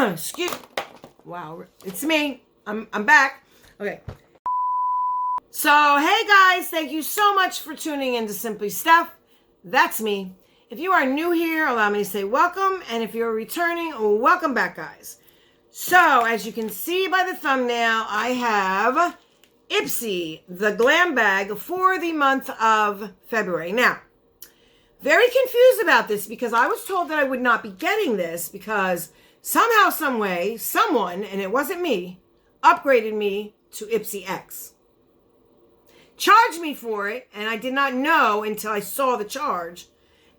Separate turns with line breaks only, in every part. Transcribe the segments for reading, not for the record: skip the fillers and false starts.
Excuse. Wow, it's me. I'm back. Okay. So, hey guys, thank you so much for tuning in to Simply Steph. That's me. If you are new here, allow me to say welcome. And if you're returning, welcome back, guys. So, as you can see by the thumbnail, I have Ipsy, the Glam Bag for the month of February. Now, very confused about this because I was told that I would not be getting this because somehow, some way, someone, and it wasn't me, upgraded me to Ipsy X. Charged me for it, and I did not know until I saw the charge.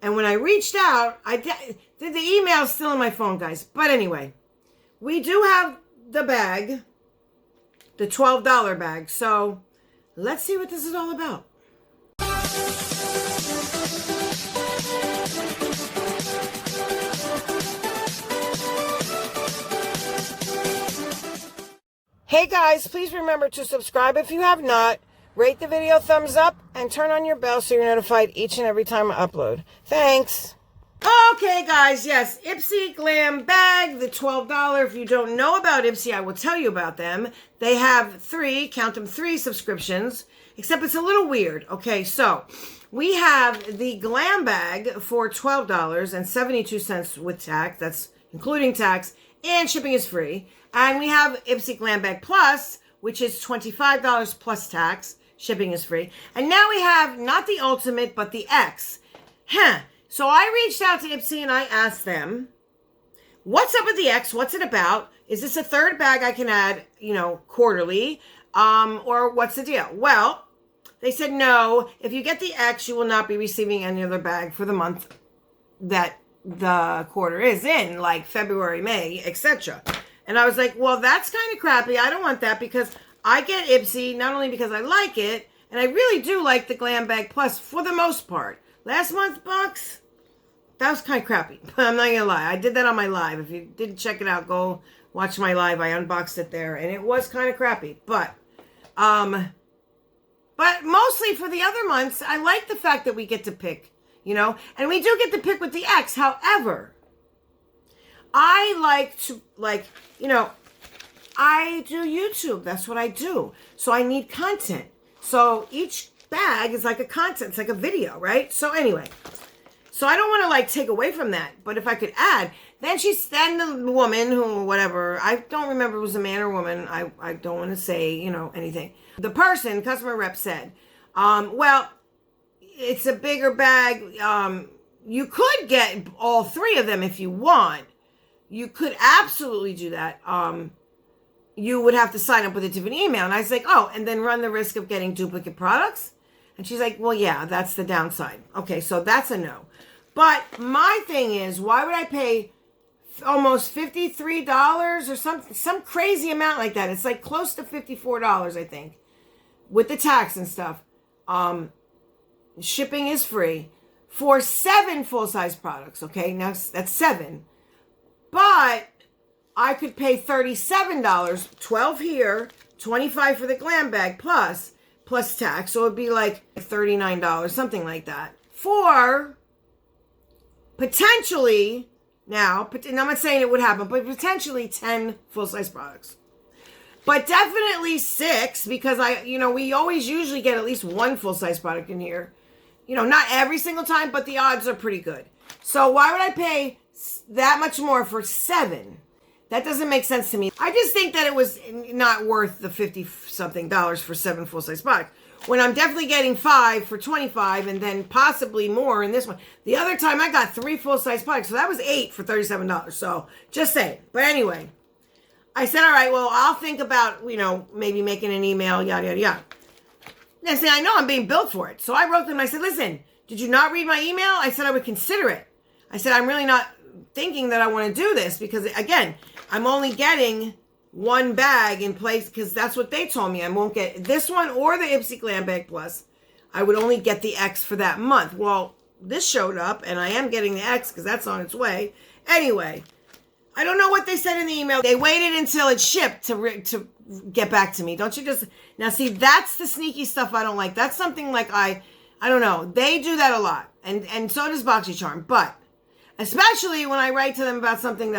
And when I reached out, the email's still in my phone, guys. But anyway, we do have the bag, the $12 bag. So let's see what this is all about. Hey guys, please remember to subscribe if you have not. Rate the video thumbs up and turn on your bell so you're notified each and every time I upload. Thanks. Okay, guys, yes, Ipsy Glam Bag, the $12. If you don't know about Ipsy, I will tell you about them. They have three subscriptions, except it's a little weird. Okay, so we have the Glam Bag for $12.72 with tax. That's including tax, and shipping is free. And we have Ipsy Glam Bag Plus, which is $25 plus tax. Shipping is free. And now we have not the Ultimate, but the X. So I reached out to Ipsy and I asked them, what's up with the X? What's it about? Is this a third bag I can add, quarterly? Or what's the deal? Well, they said no. If you get the X, you will not be receiving any other bag for the month that the quarter is in, like February, May, etc. And I was like, well, that's kind of crappy. I don't want that because I get Ipsy not only because I like it, and I really do like the Glam Bag Plus for the most part. Last month's box, that was kind of crappy. I'm not going to lie. I did that on my live. If you didn't check it out, go watch my live. I unboxed it there, and it was kind of crappy. But mostly for the other months, I like the fact that we get to pick, and we do get to pick with the X. However, I like to, I do YouTube. That's what I do. So I need content. So each bag is like a content. It's like a video, right? So anyway, so I don't want to take away from that. But if I could add, then the woman who, whatever, I don't remember if it was a man or woman. I don't want to say, anything. The person, customer rep said, well, it's a bigger bag. You could get all three of them if you want. You could absolutely do that. You would have to sign up with a different email. And I was like, oh, and then run the risk of getting duplicate products? And she's like, well, yeah, that's the downside. Okay, so that's a no. But my thing is, why would I pay almost $53 or some crazy amount like that? It's like close to $54, I think, with the tax and stuff. Shipping is free for 7 full-size products, okay? Now, that's 7. But I could pay $37, $12 here, $25 for the Glam Bag plus tax. So it'd be like $39, something like that. For potentially, now, I'm not saying it would happen, but potentially 10 full-size products. But definitely 6, because we always usually get at least 1 full-size product in here. Not every single time, but the odds are pretty good. So why would I pay that much more for 7? That doesn't make sense to me. I just think that it was not worth the $50-something for 7 full-size products. When I'm definitely getting 5 for $25 and then possibly more in this one. The other time I got 3 full-size products, so that was 8 for $37. So just saying. But anyway, I said, all right, well, I'll think about, maybe making an email, yada, yada, yada. Next thing I know, I'm being billed for it. So I wrote them, I said, listen, did you not read my email? I said I would consider it. I said, I'm really not thinking that I want to do this because, again, I'm only getting 1 bag in place because that's what they told me. I won't get this one or the Ipsy Glam Bag Plus. I would only get the X for that month. Well, this showed up and I am getting the X because that's on its way. Anyway, I don't know what they said in the email. They waited until it shipped to get back to me. Don't you just... Now, see, that's the sneaky stuff I don't like. That's something like I don't know. They do that a lot. And so does BoxyCharm. But especially when I write to them about something,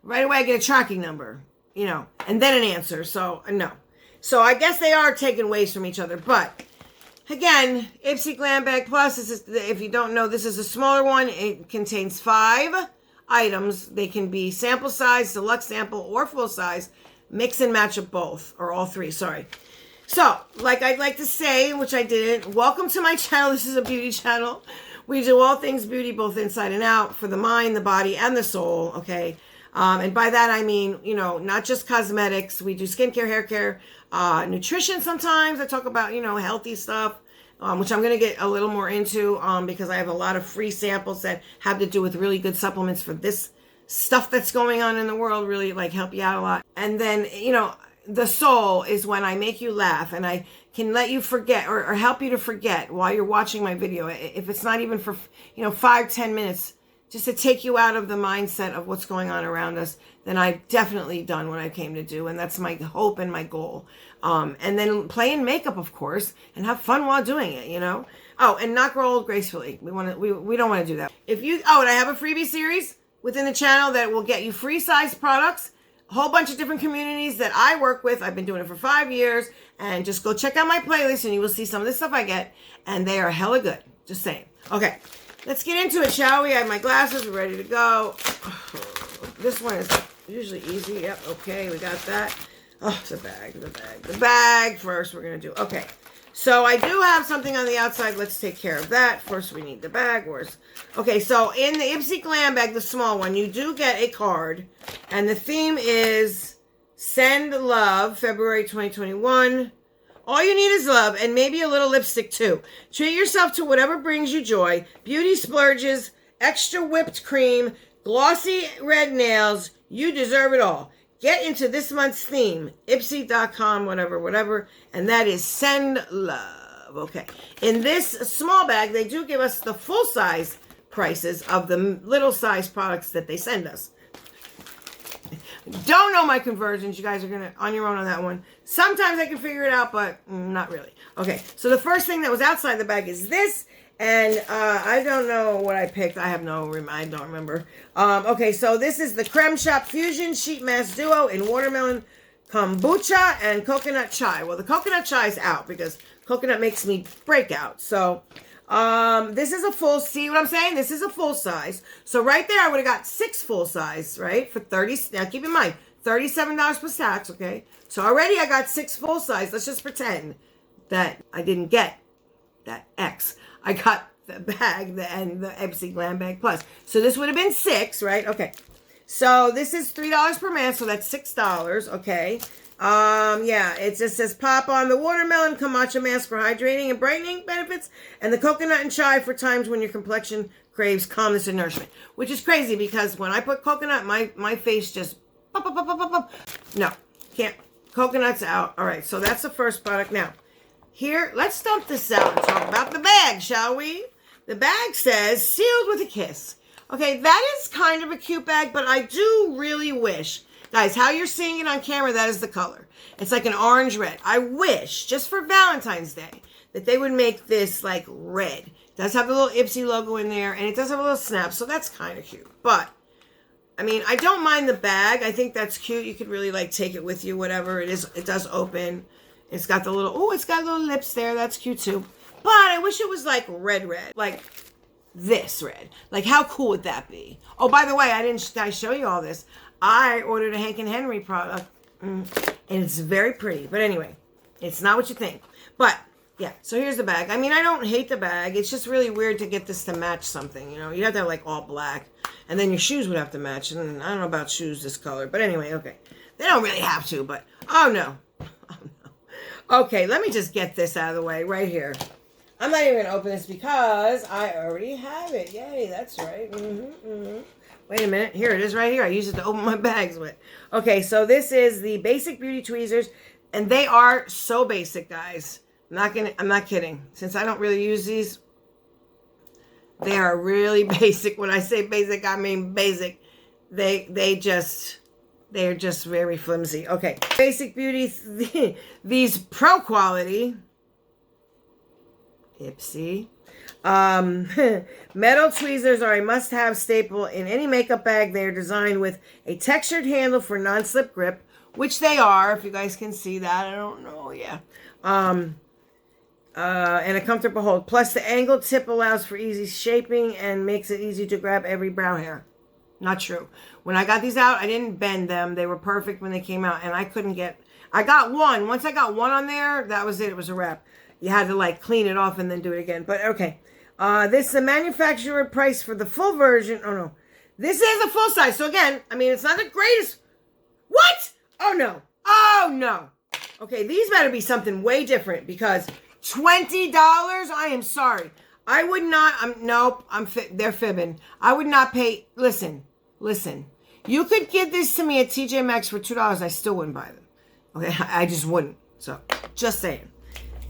right away I get a tracking number, you know, and then an answer. So, no. So I guess they are taking ways from each other. But, again, Ipsy Glam Bag Plus, this is, if you don't know, this is a smaller one. It contains 5 items. They can be sample size, deluxe sample, or full size. Mix and match of both, or all 3, sorry. So, like I'd like to say, which I didn't, welcome to my channel. This is a beauty channel. We do all things beauty, both inside and out, for the mind, the body, and the soul, okay? And by that, I mean, you know, not just cosmetics. We do skincare, hair care, nutrition sometimes. I talk about, you know, healthy stuff, which I'm going to get a little more into because I have a lot of free samples that have to do with really good supplements for this stuff that's going on in the world, really, like, help you out a lot. And then, you know, the soul is when I make you laugh and I can let you forget or help you to forget while you're watching my video. If it's not even for, you know, 5-10 minutes, just to take you out of the mindset of what's going on around us, then I've definitely done what I came to do. And that's my hope and my goal. And then play in makeup, of course, and have fun while doing it, you know? Oh, and not grow old gracefully. We don't want to do that. And I have a freebie series within the channel that will get you free size products, a whole bunch of different communities that I work with. I've been doing it for 5 years, and just go check out my playlist and you will see some of the stuff I get, and they are hella good. Just saying. Okay, let's get into it, shall we? I have my glasses. We're ready to go. This one is usually easy. Yep, okay, we got that. Oh, the bag first we're going to do. Okay, so I do have something on the outside. Let's take care of that. First, we need the bag. Okay, so in the Ipsy Glam Bag, the small one, you do get a card. And the theme is Send Love, February 2021. All you need is love and maybe a little lipstick too. Treat yourself to whatever brings you joy. Beauty splurges, extra whipped cream, glossy red nails. You deserve it all. Get into this month's theme, Ipsy.com, whatever, and that is Send Love. Okay. In this small bag, they do give us the full size prices of the little size products that they send us. Don't know my conversions. You guys are gonna on your own on that one. Sometimes I can figure it out, but not really. Okay, so the first thing that was outside the bag is this, and I don't know what I picked. I don't remember. Okay, so this is the Creme Shop Fusion Sheet Mask Duo in watermelon, kombucha, and coconut chai. Well, the coconut chai is out because coconut makes me break out. So this is a full, see what I'm saying? This is a full size. So right there, I would have got 6 full size, right? For 30, now keep in mind, $37 plus tax, okay? So already I got 6 full size. Let's just pretend that I didn't get that X. I got the bag and the Ipsy Glam Bag Plus. So this would have been 6, right? Okay. So this is $3 per mask, so that's $6, okay? Yeah, it just says pop on the watermelon kombucha mask for hydrating and brightening benefits, and the coconut and chai for times when your complexion craves calmness and nourishment. Which is crazy because when I put coconut, my face just pop, pop, pop, pop, pop, pop. No, can't. Coconut's out. All right, so that's the first product. Now, here, let's dump this out and talk about the bag, shall we? The bag says sealed with a kiss. Okay, that is kind of a cute bag, but I do really wish, guys, how you're seeing it on camera, that is the color. It's like an orange red. I wish, just for Valentine's Day, that they would make this like red. It does have the little Ipsy logo in there, and it does have a little snap, so that's kind of cute. But, I mean, I don't mind the bag. I think that's cute. You could really like take it with you, whatever it is. It does open. It's got the little, it's got little lips there. That's cute too. But I wish it was like red. Like this red. Like how cool would that be? Oh, by the way, I show you all this. I ordered a Hank and Henry product, and it's very pretty. But anyway, it's not what you think. But yeah, so here's the bag. I mean, I don't hate the bag. It's just really weird to get this to match something. You know, you'd have to have like all black, and then your shoes would have to match. And I don't know about shoes this color, but anyway, okay. They don't really have to, but oh no. Okay, let me just get this out of the way right here. I'm not even going to open this because I already have it. Yay, that's right. Wait a minute. Here it is right here. I use it to open my bags with. Okay, so this is the Basic Beauty Tweezers, and they are so basic, guys. I'm not kidding. Since I don't really use these, they are really basic. When I say basic, I mean basic. They're just very flimsy. Okay, Basic Beauty, these pro quality Ipsy Metal tweezers are a must-have staple in any makeup bag. They are designed with a textured handle for non-slip grip, which they are, if you guys can see that. I don't know, yeah. And a comfortable hold. Plus, the angled tip allows for easy shaping and makes it easy to grab every brow hair. Not true. When I got these out, I didn't bend them. They were perfect when they came out, and I couldn't get... I got one. Once I got one on there, that was it. It was a wrap. You had to, like, clean it off and then do it again. But, okay. This is the manufacturer price for the full version. Oh, no. This is a full size. So, again, I mean, it's not the greatest... What? Oh, no. Oh, no. Okay, these better be something way different because $20? I am sorry. I would not... nope. They're fibbing. I would not pay... Listen. You could get this to me at TJ Maxx for $2. I still wouldn't buy them. Okay, I just wouldn't. So, just saying.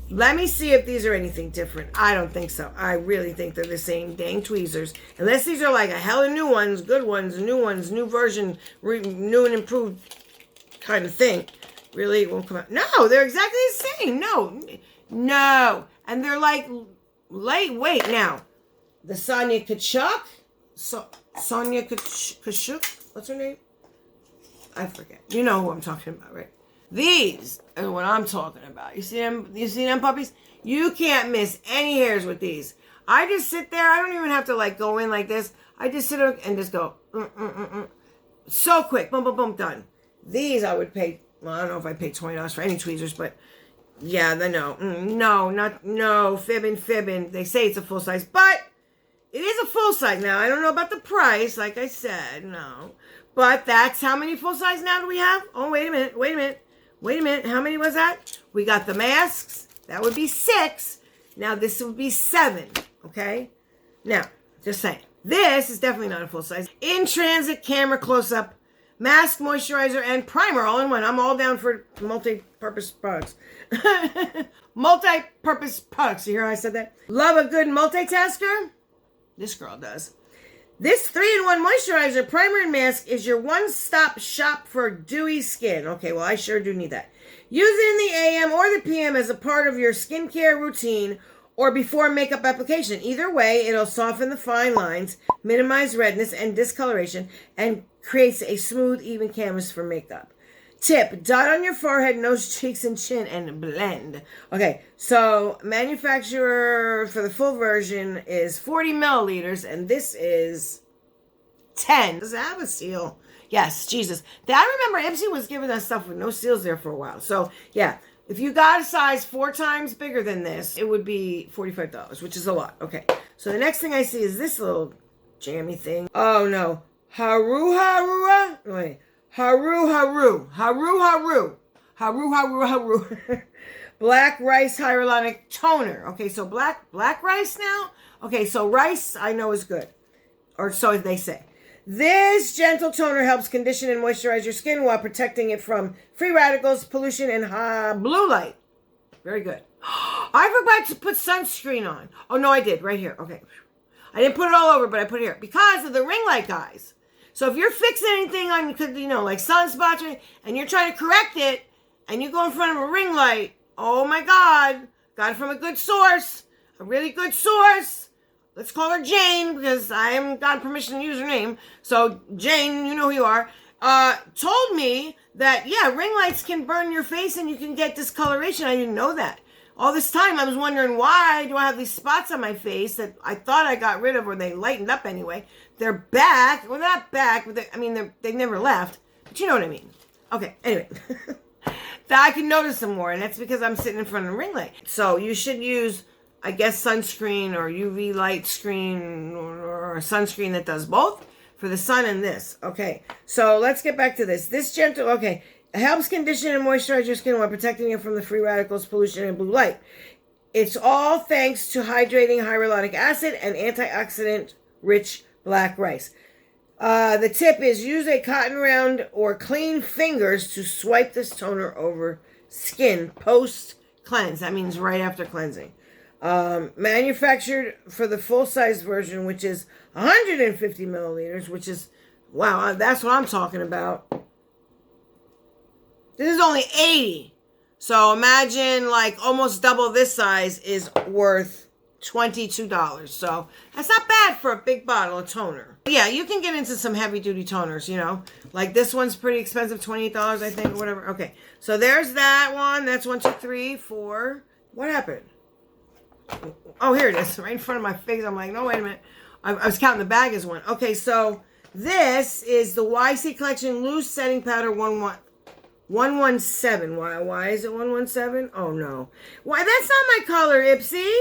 Let me see if these are anything different. I don't think so. I really think they're the same dang tweezers. Unless these are like a hell of new ones, good ones, new version, new and improved kind of thing. Really, it won't come out. No, they're exactly the same. No. And they're like lightweight. Now, the Sonia Kachuk. Sonia Kachuk. What's her name? I forget. You know who I'm talking about, right? These are what I'm talking about. You see them? You see them puppies? You can't miss any hairs with these. I just sit there. I don't even have to like go in like this. I just sit there and just go. So quick. Boom, boom, boom, done. These I would pay. Well, I don't know if I paid $20 for any tweezers, but yeah, no, fibbing. They say it's a full size, but it is a full size. Now, I don't know about the price, like I said, no. But that's how many full size now do we have? Oh, wait a minute. How many was that? We got the masks. That would be 6. Now, this would be 7, okay? Now, just saying. This is definitely not a full size. In transit, camera close-up, mask, moisturizer, and primer all in one. I'm all down for multi-purpose products. Multi-purpose products. You hear how I said that? Love a good multitasker? This girl does. This 3-in-1 moisturizer, primer, and mask is your one-stop shop for dewy skin. Okay, well, I sure do need that. Use it in the AM or the PM as a part of your skincare routine or before makeup application. Either way, it'll soften the fine lines, minimize redness and discoloration, and creates a smooth, even canvas for makeup. Tip, dot on your forehead, nose, cheeks, and chin, and blend. Okay, so manufacturer for the full version is 40 milliliters, and this is 10. Does it have a seal? Yes, Jesus. I remember Ipsy was giving us stuff with no seals there for a while. So, yeah, if you got a size 4 times bigger than this, it would be $45, which is a lot. Okay, so the next thing I see is this little jammy thing. Oh, no. Wait. Haru. Black rice hyaluronic toner. Okay, so black rice now? Okay, so rice I know is good. Or so they say. This gentle toner helps condition and moisturize your skin while protecting it from free radicals, pollution, and blue light. Very good. I forgot to put sunscreen on. Oh, no, I did. Right here. Okay. I didn't put it all over, but I put it here. Because of the ring light, guys. So if you're fixing anything on, like sunspots, and you're trying to correct it, and you go in front of a ring light, oh my God, got it from a good source, a really good source. Let's call her Jane, because I haven't got permission to use her name. So Jane, you know who you are, told me that, yeah, ring lights can burn your face and you can get discoloration. I didn't know that. All this time, I was wondering, why do I have these spots on my face that I thought I got rid of, or they lightened up anyway. They're back. Well, not back, but they never left. But you know what I mean. Okay, anyway. That I can notice them more, and that's because I'm sitting in front of a ring light. So you should use, I guess, sunscreen or UV light screen or a sunscreen that does both for the sun and this. Okay, so let's get back to this. This gentle, okay. It helps condition and moisturize your skin while protecting it from the free radicals, pollution, and blue light. It's all thanks to hydrating hyaluronic acid and antioxidant-rich black rice. The tip is use a cotton round or clean fingers to swipe this toner over skin post-cleanse. That means right after cleansing. Manufactured for the full-size version, which is 150 milliliters, which is, wow, that's what I'm talking about. This is only 80. So imagine like almost double this size is worth $22. So that's not bad for a big bottle of toner. Yeah, you can get into some heavy duty toners, you know. Like this one's pretty expensive, $28, I think, or whatever. Okay, so there's that one. That's 1, 2, 3, 4. What happened? Oh, here it is, right in front of my face. I'm like, no, wait a minute. I was counting the bag as one. Okay, so this is the YC Collection Loose Setting Powder 117. Why is it 117? Oh, no. Why, that's not my color, Ipsy.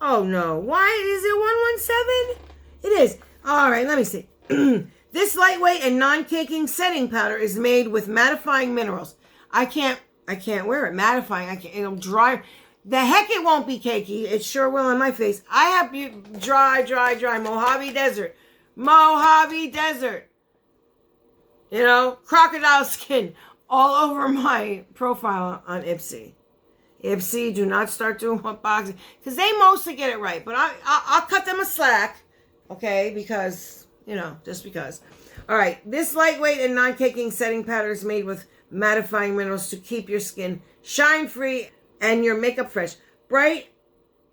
Oh, no. Why is it 117? It is. All right, let me see. This lightweight and non-caking setting powder is made with mattifying minerals. I can't wear it. Mattifying, it'll dry. The heck it won't be cakey. It sure will on my face. I have dry Mojave Desert. Mojave Desert. You know, crocodile skin all over my profile on Ipsy. Ipsy, do not start doing unboxing. Because they mostly get it right. But I'll cut them a slack. Okay, because, you know, just because. All right, this lightweight and non-caking setting powder is made with mattifying minerals to keep your skin shine-free and your makeup fresh, bright,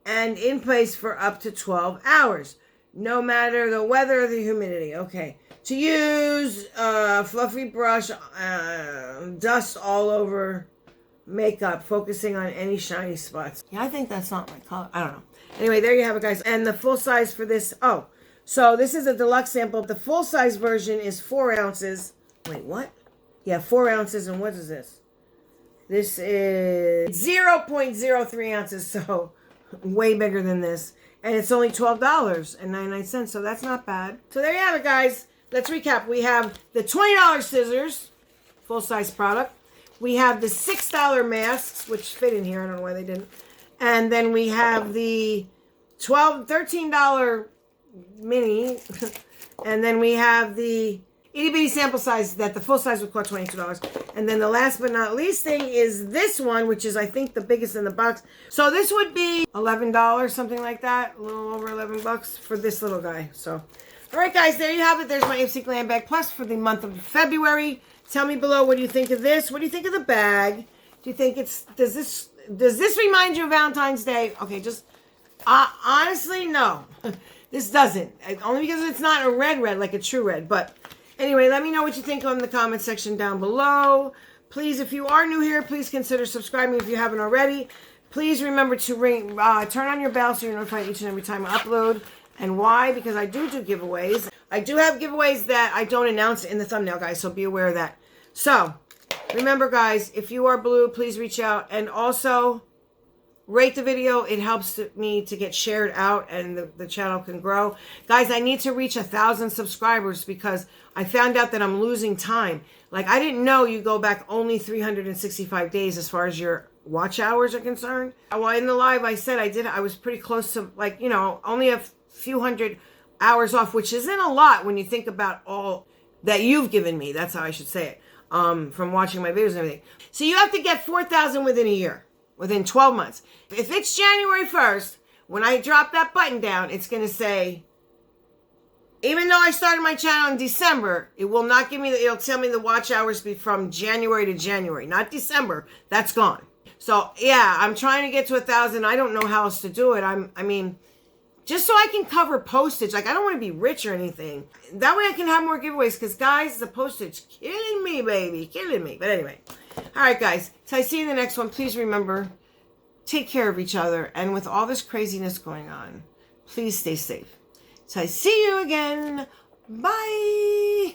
and in place for up to 12 hours. No matter the weather or the humidity. Okay. To use fluffy brush, dust all over makeup, focusing on any shiny spots. Yeah, I think that's not my color. I don't know. Anyway, there you have it, guys. And the full size for this. Oh, so this is a deluxe sample. The full size version is 4 ounces. Wait, what? Yeah, 4 ounces. And what is this? This is 0.03 ounces, so way bigger than this. And it's only $12.99, so that's not bad. So there you have it, guys. Let's recap. We have the $20 scissors, full-size product. We have the $6 masks, which fit in here. I don't know why they didn't. And then we have the $13 mini. And then we have the itty bitty sample size that the full size would cost $22. And then the last but not least thing is this one, which is I think the biggest in the box. So this would be $11, something like that. A little over $11 for this little guy. So, all right, guys, there you have it. There's my Ipsy Glam Bag Plus for the month of February. Tell me below, what do you think of this? What do you think of the bag? Do you think does this remind you of Valentine's Day? Okay, just honestly, no. This doesn't. Only because it's not a red like a true red, but anyway, let me know what you think in the comment section down below. Please, if you are new here, please consider subscribing if you haven't already. Please remember to turn on your bell so you're notified each and every time I upload. And why? Because I do giveaways. I do have giveaways that I don't announce in the thumbnail, guys, so be aware of that. So, remember, guys, if you are blue, please reach out. And also, rate the video. It helps me to get shared out and the channel can grow. Guys, I need to reach 1,000 subscribers because I found out that I'm losing time. Like, I didn't know you go back only 365 days as far as your watch hours are concerned. Well, in the live, I said I was pretty close to, like, you know, only a few hundred hours off, which isn't a lot when you think about all that you've given me. That's how I should say it. From watching my videos and everything. So you have to get 4,000 within a year. Within 12 months. If it's January 1st, when I drop that button down, it's going to say, even though I started my channel in December, it will not give me, it'll tell me the watch hours be from January to January, not December. That's gone. So, yeah, I'm trying to get to 1,000. I don't know how else to do it. I mean, just so I can cover postage. Like, I don't want to be rich or anything. That way I can have more giveaways because, guys, the postage killing me, baby. Killing me. But anyway. All right, guys. So I see you in the next one. Please remember, take care of each other. And with all this craziness going on, please stay safe. So I see you again. Bye.